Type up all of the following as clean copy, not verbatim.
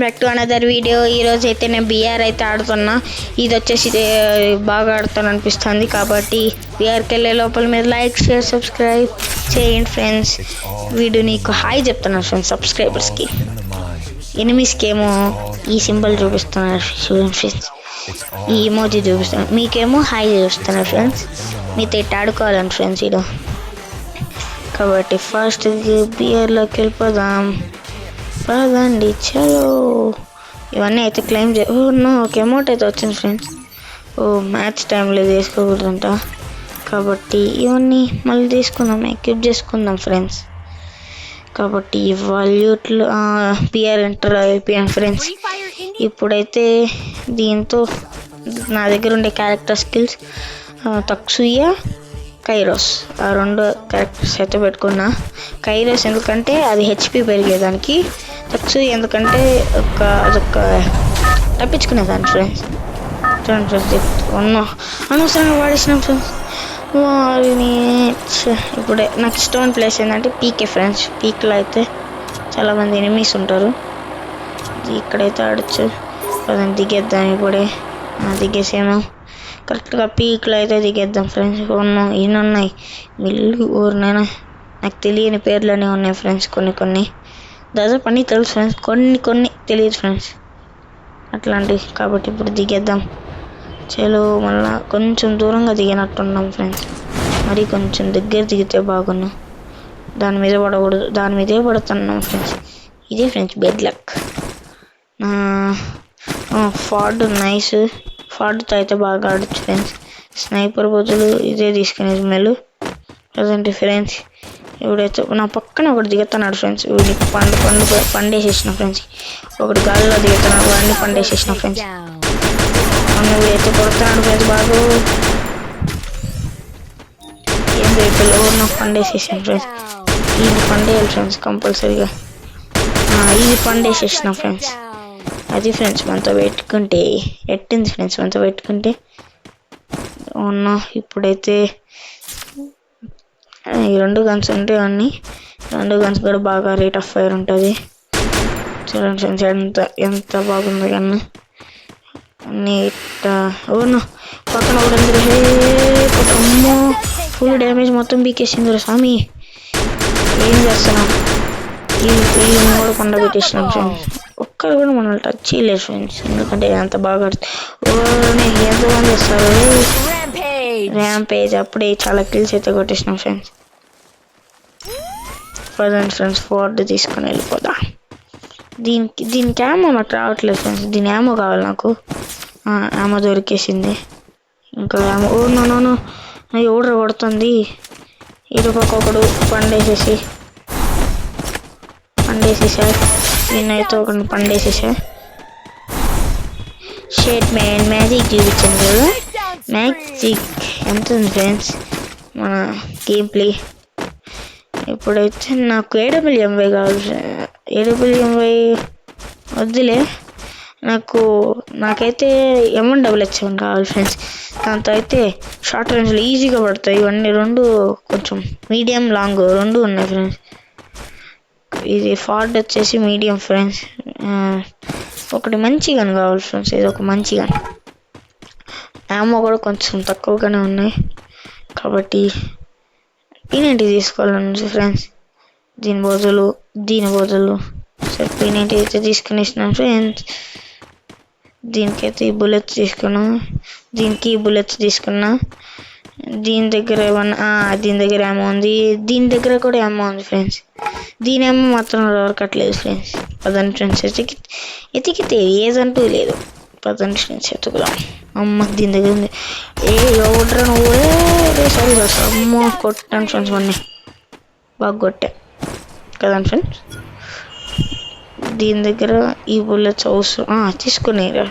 Back to another video. ఈరోజు అయితే నేను బీఆర్ అయితే ఆడుతున్నా. ఇది వచ్చేసి బాగా ఆడుతాను అనిపిస్తుంది కాబట్టి బీఆర్కి వెళ్ళే లోపల మీరు లైక్ షేర్ సబ్స్క్రైబ్ చేయండి ఫ్రెండ్స్. వీడియో నీకు హాయ్ చెప్తున్నాను ఫ్రెండ్స్. సబ్స్క్రైబర్స్కి ఎనిమిస్కి ఏమో ఈ సింబల్ చూపిస్తున్నారు చూడండి ఫ్రెండ్స్, ఈ ఇమోజీ చూపిస్తున్నాను, మీకేమో హాయ్ చూపిస్తున్నారు ఫ్రెండ్స్. మీతో ఇట్లా ఆడుకోవాలండి ఫ్రెండ్స్ ఇలా. కాబట్టి ఫస్ట్ బీఆర్లోకి వెళ్ళిపోదాం పదండి చలో. ఇవన్నీ అయితే క్లెయిమ్ ఒక అమౌంట్ అయితే వచ్చింది ఫ్రెండ్స్. మ్యాచ్ టైంలో తీసుకోకూడదంట కాబట్టి ఇవన్నీ మళ్ళీ తీసుకుందాం, ఎక్విప్ చేసుకుందాం ఫ్రెండ్స్. కాబట్టి వాల్యూట్లు పిఆర్ ఎంటర్ అయిపోయాను ఫ్రెండ్స్. ఇప్పుడైతే దీంతో నా దగ్గర ఉండే క్యారెక్టర్ స్కిల్స్ తక్సుయా కైరోస్, ఆ రెండు క్యారెక్టర్స్ అయితే పెట్టుకున్నా. కైరోస్ ఎందుకంటే అది హెచ్పి పెరిగేదానికి, తక్సుయా ఎందుకంటే అదొక తప్పించుకునేదాన్ని ఫ్రెండ్స్. చూడండి ఫ్రెండ్స్, అనవసరంగా వాడేసినాం ఫ్రెండ్స్ వారిని. ఇప్పుడే నాకు ఇష్టమైన ప్లేస్ ఏంటంటే పీకే ఫ్రెండ్స్. పీక్లో అయితే చాలామంది ఎనిమీస్ ఉంటారు. ఇక్కడైతే ఆడచ్చు. అదని దిగేద్దాం ఇప్పుడే. దిగేసాను కరెక్ట్గా పీక్లో అయితే దిగేద్దాం ఫ్రెండ్స్. ఈయన ఉన్నాయి మిల్లు ఊరినైనా నాకు తెలియని పేర్లనే ఉన్నాయి ఫ్రెండ్స్. కొన్ని దాదాపు అన్నీ తెలుసు ఫ్రెండ్స్, కొన్ని తెలియదు ఫ్రెండ్స్ అట్లాంటివి. కాబట్టి ఇప్పుడు దిగేద్దాం చలో. మళ్ళీ కొంచెం దూరంగా దిగినట్టున్నాం ఫ్రెండ్స్, మరి కొంచెం దగ్గర దిగితే బాగున్నా. దాని మీద పడకూడదు, దాని మీదే పడుతున్నాం ఫ్రెండ్స్. ఇదే ఫ్రెండ్స్ బెడ్ లక్. ఫార్డ్ నైస్, ఫార్డ్తో అయితే బాగా ఆడచ్చు ఫ్రెండ్స్. స్నైపర్ బదులు ఇదే తీసుకునేది మేలు ప్రజెంట్ ఫ్రెండ్స్. ఇప్పుడైతే నా పక్కన ఒకటి దిగుతున్నాడు ఫ్రెండ్స్. వీడికి పండేసేసిన ఫ్రెండ్స్. ఒకటి గాలిలో దిగుతున్నాడు, వాడిని పండేసేసిన ఫ్రెండ్స్. వీడైతే కొడుతున్నాడు ఫ్రెండ్స్ బాగా. ఏం రేపులో నాకు పండేసేసాను ఫ్రెండ్స్. ఇది పండేయాలి ఫ్రెండ్స్ కంపల్సరీగా. ఇది పండేసేసిన ఫ్రెండ్స్. అది ఫ్రెండ్స్ మనతో పెట్టుకుంటే ఎట్టింది ఫ్రెండ్స్ మనతో పెట్టుకుంటే. ఇప్పుడైతే ఈ 2 గన్స్ ఉంటే అన్నీ 2 గన్స్ కూడా బాగా రేట్ ఆఫ్ ఫైర్ ఉంటుంది. చూడండి ఫ్రెండ్స్ ఎంత బాగుంది కన్నా అన్నీ పక్కన కూడా అమ్మో ఫుల్ డ్యామేజ్ మొత్తం బీకేసింది స్వామి. ఏం చేస్తున్నాం, ఈ కూడా కొండ పెట్టేసినాం ఫ్రెండ్స్. ఒక్కరు కూడా మనల్ని టచ్ చేయలేదు ఫ్రెండ్స్, ఎందుకంటే అంత బాగా ఎంతమంది వస్తారు ర్యాంపేజ్. అప్పుడే చాలా కిల్స్ అయితే కొట్టేసినాం ఫ్రెండ్స్. పదండి ఫ్రెండ్స్ ఫోర్డ్ తీసుకొని వెళ్ళిపోదా. దీనికి యామో నాకు రావట్లేదు ఫ్రెండ్స్. దీని యామో కావాలి నాకు. యామో దొరికేసింది. ఇంకా యామో నో ఎవడో కొడుతుంది. ఇరుపక్కడు పండేసేసా. నేనైతే ఒకరిని పండేసేసా. షేట్ మ్యాజిక్ చూపించాను కదా, మ్యాజిక్ ఎంత ఉంది ఫ్రెండ్స్ మన గేమ్ ప్లే. ఇప్పుడైతే నాకు ఏడబ్ల్యూఎంవై కావాలి. ఏడబ్ల్యూఎంవై వద్దులే, నాకైతే M1XX కావాలి ఫ్రెండ్స్. దాంతో అయితే షార్ట్ రేంజ్లో ఈజీగా పడతాయి. ఇవన్నీ 2 కొంచెం మీడియం లాంగ్ 2 ఉన్నాయి ఫ్రెండ్స్. ఇది ఫార్డ్ వచ్చేసి మీడియం ఫ్రెండ్స్. ఒకటి మంచి గన్ కావాలి ఫ్రెండ్స్, ఇది ఒక మంచి గన్. యామో కూడా కొంచెం తక్కువగానే ఉన్నాయి కాబట్టి P90 తీసుకోవాలని ఫ్రెండ్స్. దీని బదులు సరే P90 అయితే తీసుకునేసినాను ఫ్రెండ్స్. దీనికైతే ఈ బుల్లెట్స్ తీసుకున్నాను, దీనికి ఈ బుల్లెట్స్ తీసుకున్నా. దీని దగ్గర ఏమో ఉంది, దీని దగ్గర కూడా ఏమో ఉంది ఫ్రెండ్స్. దీని ఏమో మాత్రం దొరకట్లేదు ఫ్రెండ్స్. పదండి ఫ్రెండ్స్ ఎతికితే ఏదంటూ లేదు. పదండి ఫ్రెండ్స్ ఎత్తుకుదాం. అమ్మ దీని దగ్గర ఉంది. ఎవడ్రా నువ్వు? సారీ అమ్మ కొట్టాను ఫ్రెండ్స్, మొన్న బాగా కొట్టా కదండి ఫ్రెండ్స్. దీని దగ్గర ఈ బుల్లెట్స్ అవసరం తీసుకునేరా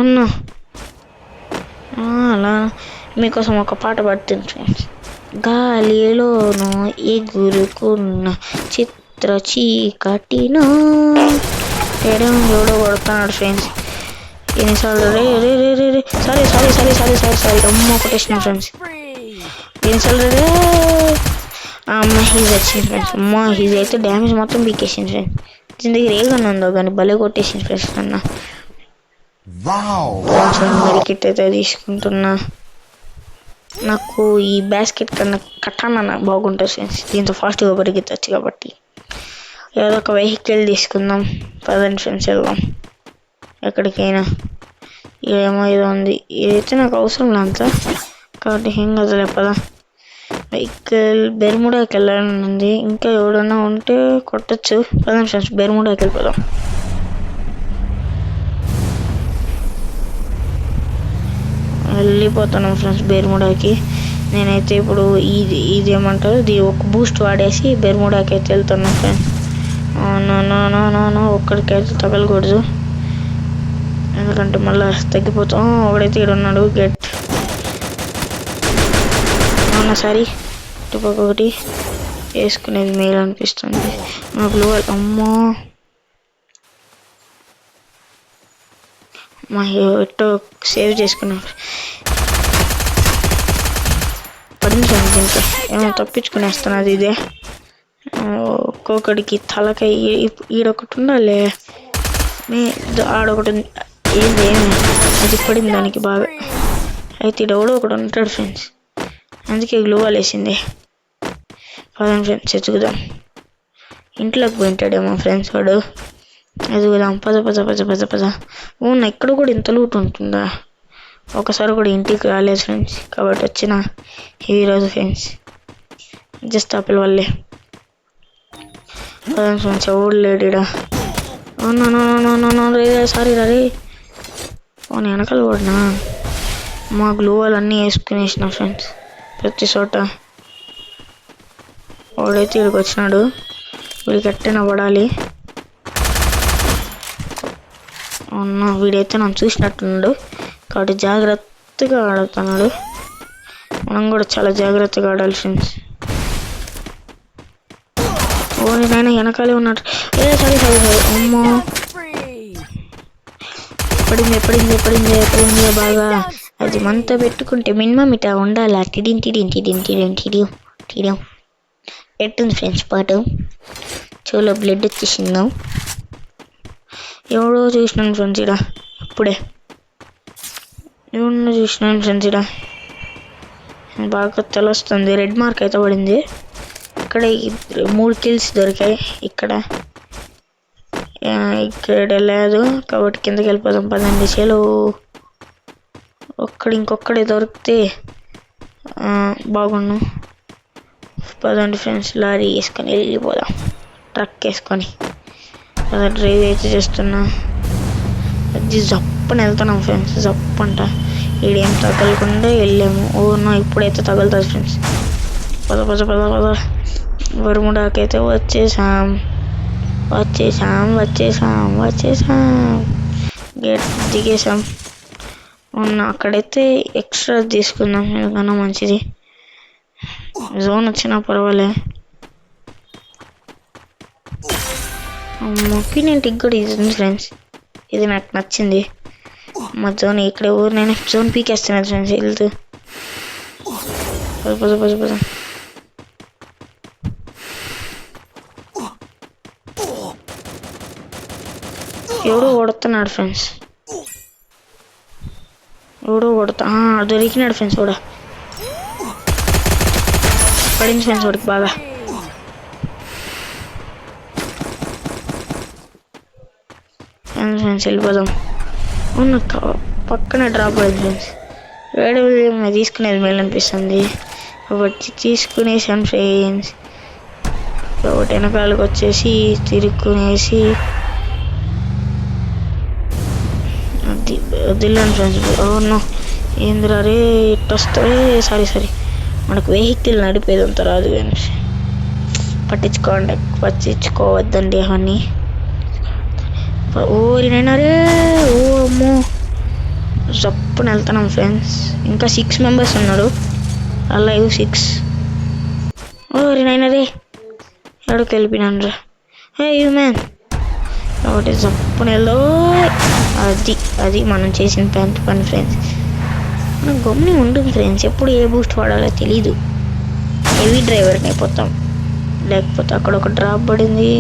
అన్నా. అలా మీకోసం ఒక పాట పాడుతుంది ఫ్రెండ్స్. గాలిలోనూ ఎగురుకున్న చిత్ర చీకటినో ఎవడో కొడుతున్నాడు ఫ్రెండ్స్. ఎన్నిసార్లు సారీ అమ్మ కొట్టేసిన ఫ్రెండ్స్. ఎన్నిసార్లు హీజ్ వచ్చింది ఫ్రెండ్స్. హీజ్ అయితే డ్యామేజ్ మొత్తం బీకేసింది ఫ్రెండ్స్. దీని దగ్గర ఏ గన్ ఉందో కానీ భలే కొట్టేసింది ఫ్రెండ్స్ అన్న. మెడికిట్ అయితే తీసుకుంటున్నా. నాకు ఈ బాస్కెట్ కన్నా కటానా బాగుంటుంది ఫ్రెండ్స్, దీంతో ఫాస్ట్గా పరిగెత్తచ్చు కాబట్టి. ఏదో ఒక వెహికల్ తీసుకుందాం పదండి ఫ్రెండ్స్, వెళ్దాం ఎక్కడికైనా. ఏమో ఏదో ఉంది, ఇదైతే నాకు అవసరం లేదంతా కాబట్టి ఏం కదలే పదా. వెహికల్ బెర్ముడాకి వెళ్ళాలని ఉంది, ఇంకా ఎవడన్నా ఉంటే కొట్టచ్చు. పదండి ఫ్రెండ్స్ బెర్ముడాకి వెళ్ళిపోదాం. వెళ్ళిపోతున్నాం ఫ్రెండ్స్ బెర్ముడాకి. నేనైతే ఇప్పుడు ఇది ఏమంటారు, ఇది ఒక బూస్ట్ వాడేసి బెర్ముడాకి అయితే వెళ్తున్నాం ఫ్రెండ్స్. నో ఒక్కడికైతే తగలకూడదు, ఎందుకంటే మళ్ళీ తగ్గిపోతాం. ఒకడైతే ఇక్కడ ఉన్నాడు గెట్. సరే టుపక్ ఒకటి వేసుకునేది మేలు అనిపిస్తుంది నాకు. అమ్మో మా ఎట్టో సేవ్ చేసుకున్నాం. పడింది ఇంకా ఏమో తప్పించుకునేస్తున్నది ఇదే. ఒక్కొక్కడికి తలకాయ ఈడొకటి ఉండాలి, ఆడొకటి ఏమి అది పడింది దానికి బాగా. అయితే ఈడెవడో ఒకడు ఉంటాడు ఫ్రెండ్స్, అందుకే గ్లూవాల్ వేసింది. పదండి ఫ్రెండ్స్ ఎత్తుకుదాం. ఇంట్లోకి పోయింటాడేమో ఫ్రెండ్స్ వాడు, ఎదుగుదాం. పద. ఇక్కడ కూడా ఇంత లూట్ ఉంటుందా? ఒకసారి కూడా ఇంటికి రాలేదు ఫ్రెండ్స్, కాబట్టి వచ్చిన ఈరోజు ఫ్రెండ్స్ జస్ట్ ఆపిల్ వల్లే. ఫ్రెండ్స్ ఎవడు లేడీడా? సారీ రే, నేను వెనకాల కూడానా? మా గ్లూవాల్ అన్నీ వేసుకునేసిన ఫ్రెండ్స్ ప్రతి చోట. వాడైతే ఇక్కడికి వచ్చినాడు, వీడికి ఎట్టైనా పడాలి. అవునా, వీడైతే నన్ను చూసినట్టున్నాడు కాబట్టి జాగ్రత్తగా ఆడుతున్నాడు. మనం కూడా చాలా జాగ్రత్తగా ఆడాలి ఫ్రెండ్స్. నాయన వెనకాలే ఉన్నాడు. సారీ అమ్మో, పడింది బాగా. అది మనతో పెట్టుకుంటే మినిమం ఇట్లా ఉండాలి. టీడియం ఎట్టుంది ఫ్రెండ్స్ పాటు. చెవులో బ్లడ్ వచ్చేసిందా? ఎవడో చూసినాను ఫ్రెండ్స్ ఇడా, ఇప్పుడే ఎవడో చూసినాను ఫ్రెండ్స్ ఇడా. బాగా తెలుస్తుంది. రెడ్ మార్క్ అయితే పడింది. ఇక్కడ 3 కిల్స్ దొరికాయి. ఇక్కడ లేదు కాబట్టి కిందకి వెళ్ళిపోదాం పదండి. చేలో ఇంకొక్కడే దొరికితే బాగుండు. పదండి ఫ్రెండ్స్ లారీ వేసుకొని వెళ్ళిపోదాం, ట్రక్ వేసుకొని. అదే డ్రైవ్ అయితే చేస్తున్నా. అది జప్పని వెళ్తున్నాం ఫ్రెండ్స్, జప్పంట. ఈడేం తగలకుండా వెళ్ళాము. నా ఇప్పుడైతే తగులుతుంది ఫ్రెండ్స్. పద బెర్ముడాకైతే వచ్చేసాం. గేట్ దిగేసాం. అక్కడైతే ఎక్స్ట్రా తీసుకుందాం, ఎందుకన్నా మంచిది. జోన్ వచ్చినా పర్వాలే. మొక్కినేంటికి కూడా ఇది ఉంది ఫ్రెండ్స్, ఇది నాకు నచ్చింది. మా జోన్ ఇక్కడ ఊరినైనా జోన్ పీకేస్తున్నది ఫ్రెండ్స్. వెళ్తూ పద. ఎవడో కొడుతున్నాడు ఫ్రెండ్స్, దొరికినాడు ఫ్రెండ్స్. కూడా పడింది ఫ్రెండ్స్ వాడికి బాగా. ఫ్రెండ్స్ వెళ్ళిపోదాం. పక్కనే డ్రాప్ అయింది ఫ్రెండ్స్. వేడి తీసుకునేది మేలు అనిపిస్తుంది కాబట్టి తీసుకునేసాను ఫ్రెండ్స్. కాబట్టి వెనకాలకు వచ్చేసి తిరుక్కునేసి వదిలేను ఫ్రెండ్స్. అవును ఏందిరా రే ఇటు వస్తావే. సారీ మనకు వెహికల్ నడిపేదంతా రాదు కానీ పట్టించుకోవద్దండి అవన్నీ. ఓరినైనా రే, ఓ అమ్మో జప్పుని వెళ్తున్నాం ఫ్రెండ్స్. ఇంకా 6 మెంబర్స్ ఉన్నారు, అలైవ్ 6. ఓరినైనా రే, ఎక్కడికి వెళ్ళిపోయినాను రా. యూ మ్యాన్ కాబట్టి జప్పుని వెళ్దో. అది మనం చేసిన పని ఫ్రెండ్స్. మనం గమ్ని ఉంటుంది ఫ్రెండ్స్, ఎప్పుడు ఏ బూస్ట్ వాడాలో తెలీదు. హెవీ డ్రైవర్ని అయిపోతాం. లేకపోతే అక్కడ ఒక డ్రాప్ పడింది.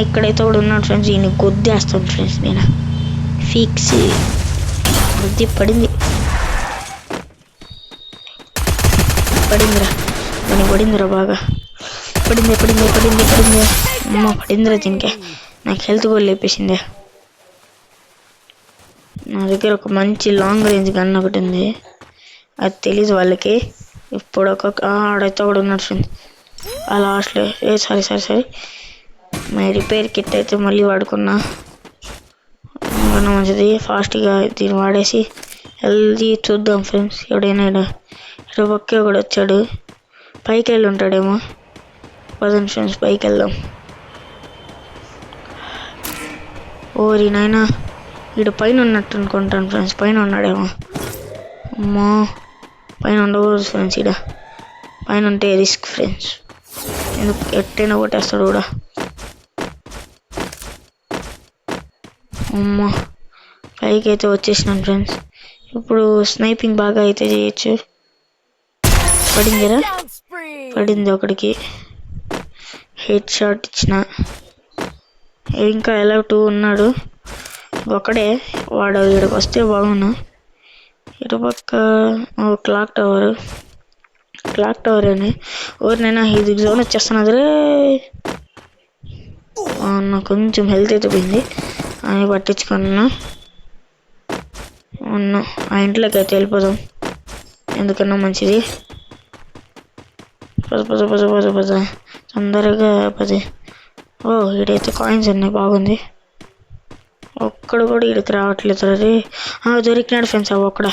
ఇక్కడైతే కూడా ఉన్నాడు ఫ్రెండ్స్. ఈయన గుద్దేస్తాను ఫ్రెండ్స్. నేను ఫిక్స్ గుద్ది పడిందిరా. దానికి పడిందిరా బాగా. పడింది అమ్మ పడిందిరా దీనికే. నాకు హెల్త్ కూడా లేపేసిందే. నా దగ్గర ఒక మంచి లాంగ్ రేంజ్ గన్ ఒకటి ఉంది. అది తెలీదు వాళ్ళకి. ఇప్పుడు ఆడైతే కూడా ఉన్నాడు ఫ్రెండ్స్. ఆ లాస్ట్లో సరే మై రిపేర్ కిట్ అయితే మళ్ళీ వాడుకున్నా. మంచిది. ఫాస్ట్గా దీన్ని వాడేసి హెల్దీ చూద్దాం ఫ్రెండ్స్. ఎవడైనా ఇక్కడ ఒకే ఒకడు వచ్చాడు. పైకి వెళ్ళి ఉంటాడేమో. పదండి ఫ్రెండ్స్ పైకి వెళ్దాం. ఓరి నాయనా, వీడు పైన ఉన్నట్టు అనుకుంటాను ఫ్రెండ్స్. పైన ఉన్నాడేమో. అమ్మో, పైన ఉండకూడదు ఫ్రెండ్స్. ఇక్కడ పైన ఉంటే రిస్క్ ఫ్రెండ్స్. ఎందుకు ఎట్టైనా కొట్టేస్తాడు కూడా. అమ్మో, పైకి అయితే వచ్చేసినాను ఫ్రెండ్స్. ఇప్పుడు స్నైపింగ్ బాగా అయితే చేయొచ్చు. పడింది ఒకడికి. హెడ్ షాట్ ఇచ్చిన. ఇంకా ఎలా 2 ఉన్నాడు. ఒకడే వాడు ఇక్కడికి వస్తే బాగున్నా. ఇటుపక్క క్లాక్ టవర్ అని ఎవరినైనా ఇది జోన్ వచ్చేస్తున్నది రే. నాకు కొంచెం హెల్త్ అయితే పోయింది. అని పట్టించుకున్నా. ఆ ఇంట్లోకి అయితే వెళ్ళిపోదాం. ఎందుకన్నా మంచిది. పద తొందరగా పది. ఈడైతే కాయిన్స్ ఉన్నాయి. బాగుంది. ఒక్కడు కూడా ఈడికి రావట్లేదు. అది దొరికినాడు ఫ్రెండ్స్. ఒక్కడ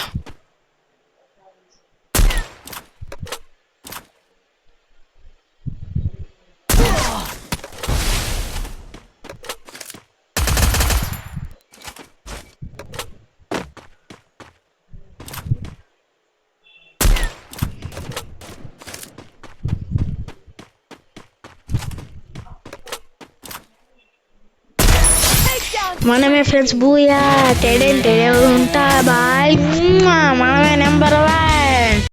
మనమే ఫ్రెండ్స్. బూయా ఉంటా బాయ్. మనమే నెంబర్ 1.